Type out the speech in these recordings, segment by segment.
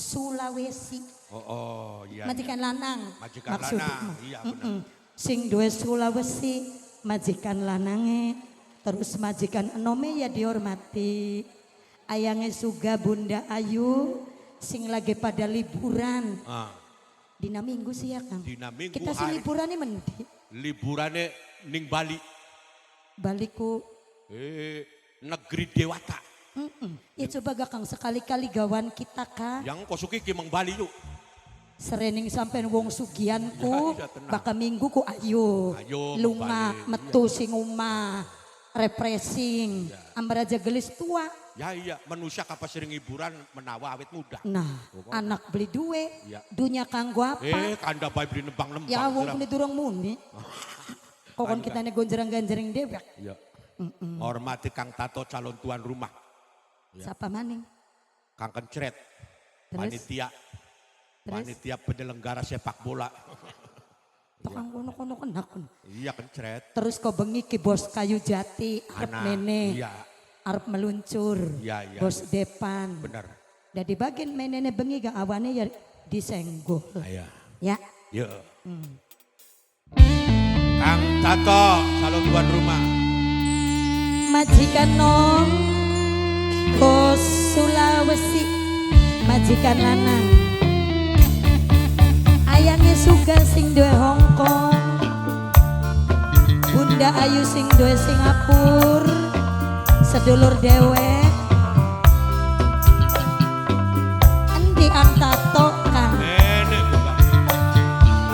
Sulawesi. Iya. Majikan lanang. Majikan maksudnya. lanang, iya benar. Sing duwe Sulawesi, majikan lanange, terus majikan enome ya dihormati. Ayange Suga Bunda Ayu, sing lagi pada liburan. Dina minggu sih ya Kang. Dina minggu Kita sih liburannya mendi. Liburannya ning Bali. Baliku. Negeri Dewata. Ya coba gak Kang sekali-kali gawan kita Kang. Yang kosuki kimeng Bali yuk. Serening sampai wong sugianku, Ya, tenang. baka minggu ku ayo lunga Bali, metu sing omah refreshing ambar aja gelis tua. Ya iya, manusia kapas sering hiburan menawa awet muda. Nah, anak beli duwe, Ya. dunia kanggo apa? Kanda bayi beli nembang-nembang. Ya wong beli durung muni. Kok kan kita nego ganjereng dewek. Iya. Hormati Kang Tato calon tuan rumah. Siapa maning? Kang Kencret. Terus? Panitia penyelenggara sepak bola. Tukang kono-kono kenakun. Iya Kencret. Terus kau bengi ki bos kayu jati, arep mene, Iya. arep meluncur, Iya. bos depan. Benar. Dari bagian menene bengi gak awane ya disenggol. Iya. Ya. Iya. Kang Tato calon tuan rumah. Majikan nom, bos Sulawesi, majikan lanang. Ayangnya Suga sing duwe Hongkong, Bunda Ayu sing duwe Singapura, sedulur dewek. Endi Antato Kang, Nenek juga.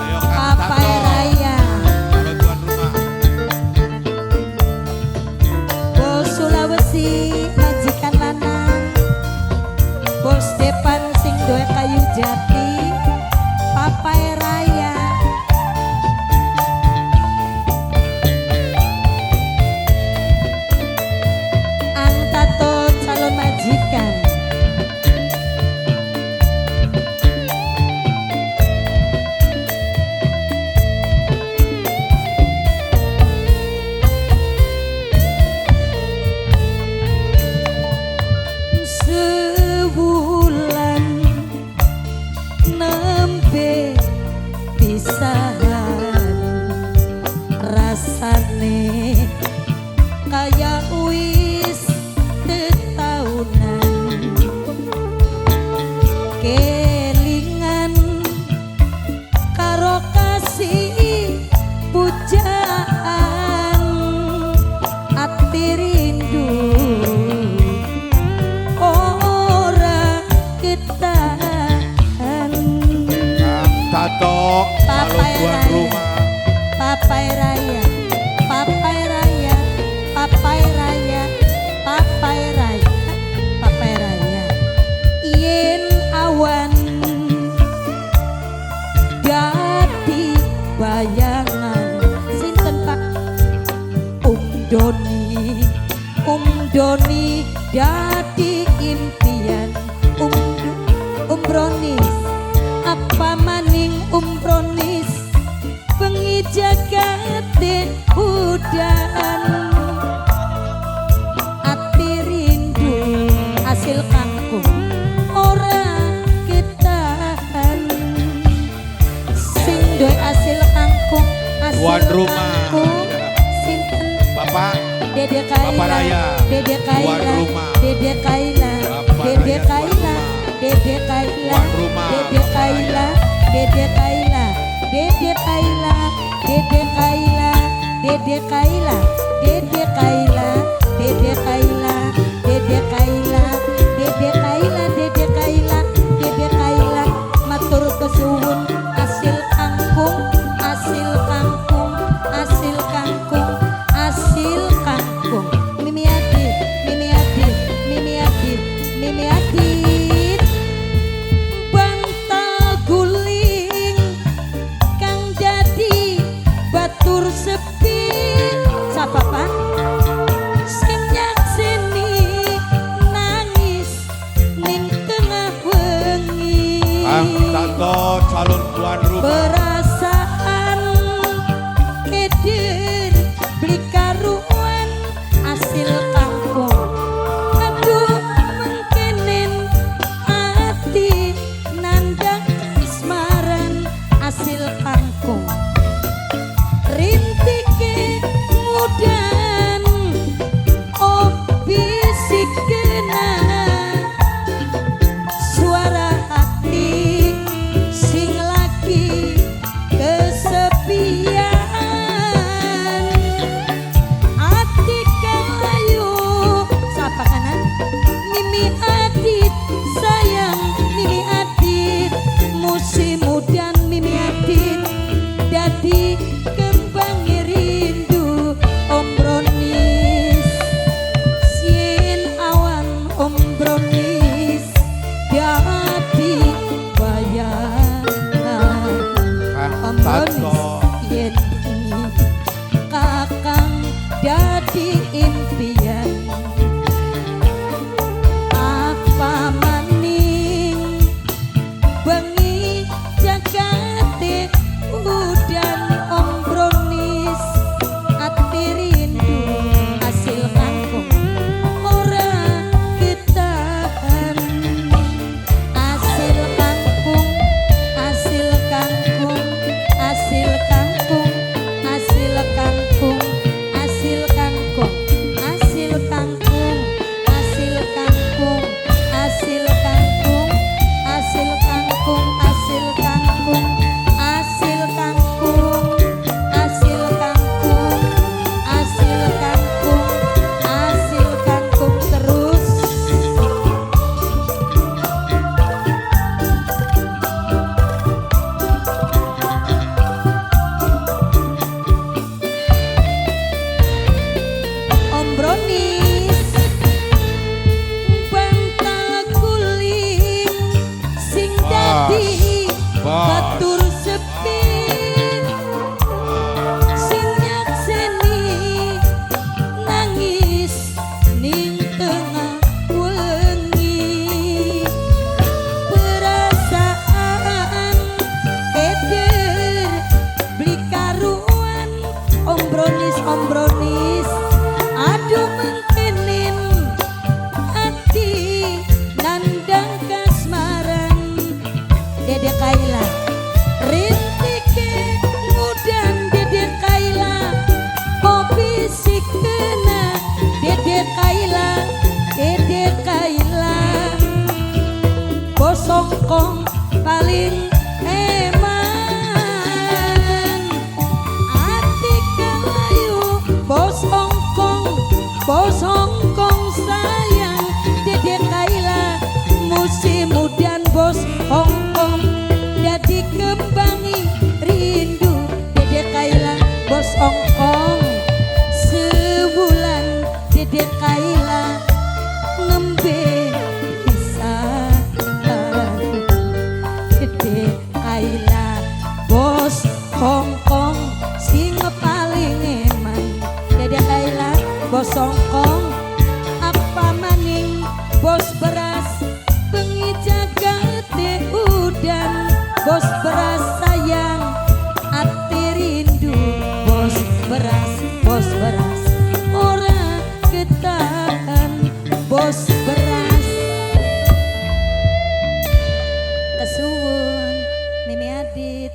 Ayo Kang Papai Tato Raya, calon tuan rumah. bos Sulawesi, majikan lanang, bos depan sing duwe kayu jati, Papai Raya. Antato calon majikan. Sebulan nembe pisahan rasane kaya wis tetahunan kelingan karo kasih pujaan ati rindu ora ketahan. Kang Tato calon Papai tuan Raya. rumah. Papai Raya, Papai Raya, Papai Raya, Papai Raya, Papai Raya. Yen awan dadi bayangan sinten Pak? Doni dadi impian Bronis apa maning Bronis bengi jagate udan ati rindu hasil kangkung ora ketahan sing duwe hasil kangkung Tuan rumah. sinten Bapak Dede Bapak Kaila Raya. Dede Tuan Kaila rumah. Dede Kaila Bapak Dede Raya, tuan Kaila rumah. Dede Kaila Tuan rumah, Dede Bapak Kaila Raya. Dede Kaila Dede Kaila Dede Kaila Dede Kaila Dede Kaila Dede Kaila Dede Kaila Dede Kaila Dede Kaila Dede Kaila matur kesuwun asil kangkung asil kangkung asil kangkung asil kangkung Mimi Adit Mimi Adit Mimi Adit Mimi Adit bantal guling kang jadi batur sepi sapa Pak sing nyakseni nangis ning tengah wengi Kang Tato calon tuan rumah. perasaan keder beli karuan hasil kangkung aduh mengkenen hati Tato. yen kakang dadi impian apa maning bengi jagate udan ombronis ati rindu hasil kangkung ora ketahan hasil kangkung hasil kangkung hasil kangkung hasil kangkung hasil kangkung hasil kangkung hasil kangkung hasil kangkung hasil kangkung hasil kangkung hasil kangkung hasil kangkung hasil kangkung hasil kangkung terus. Ombronis bantal guling sing dadi batur sepi sing nyakseni nangis ning tengah wengi perasaan eder beli karuan ombronis ombronis aduh mengkenin hati nandang kasmaran Dede Kaila rintike mudan Dede Kaila kopi sikena Dede Kaila Dede Kaila bosongkong paling eman ati kelayu bos Hongkong sayang Dede Kaila musim mudan bos Hongkong jadi kembangi rindu Dede Kaila bos Hongkong sebulan Dede Kaila ngembe pisan Dede Kaila bos Hongkong sing paling eman Dede Kaila bos Hongkong apa maning bos beras bengi jagate udan bos beras